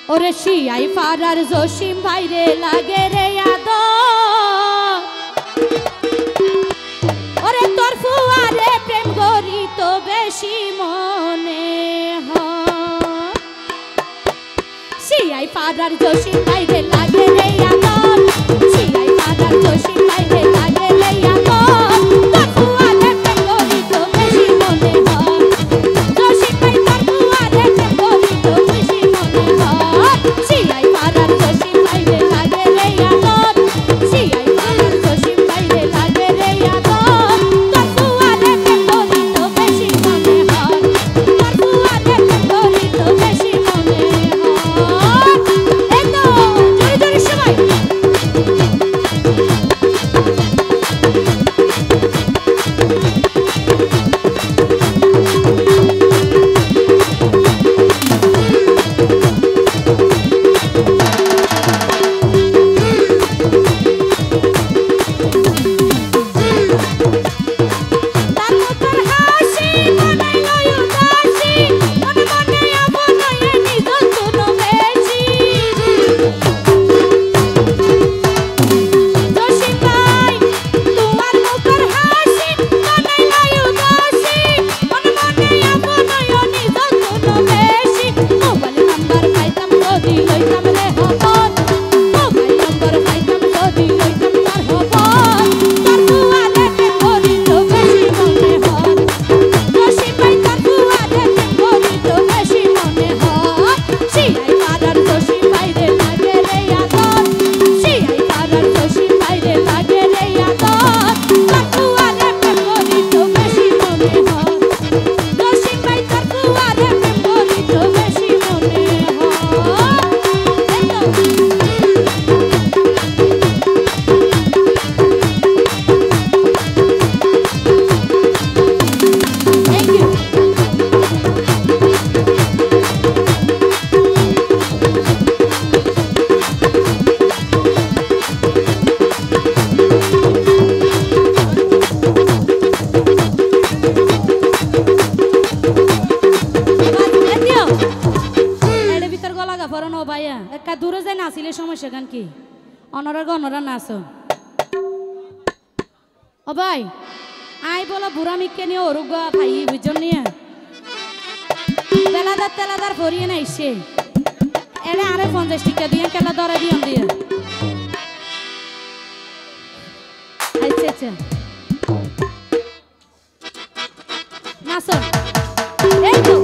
ওরে শিয়াই ফারার জসিম ভাইরে লাগে রে আদো ওরে তোর ফুয়ারে প্রেম করি তো বেশি মনে হয় শিয়াই ফারার জসিম ভাইরে লাগে রে আদো শিয়াই ফারার জসিম ভাইরে লাগে রে আদো তোর ফুয়ারে প্রেম করি তো বেশি মনে হয় জসিম ভাই তোর ফুয়ারে প্রেম করি তো বেশি মনে হয় শিয়াই ফারার জসিম ভাইরে লাগে রে আদো শিয়াই ফারার জসিম ভাইরে লাগে রে আদো তোর ফুয়ারে প্রেম করি তো বেশি মনে হয় তোর ফুয়ারে প্রেম করি তো বেশি মনে হয় এই তো জোরে জোরে সবাই দূরে যাই নাচিলে সমস্যা গান কি অনরা গণরা নাচ ও ভাই আই বলো বুড়া মিকে নিয়ে ওরুগা ভাই বুঝন নিয়ে তেলাদার ভরিয়ে না এসে এলে আরে 50 টাকা দিয়ে কেলা ধরা দিয়াম দিয়ে আচ্ছা আচ্ছা নাচ এই তো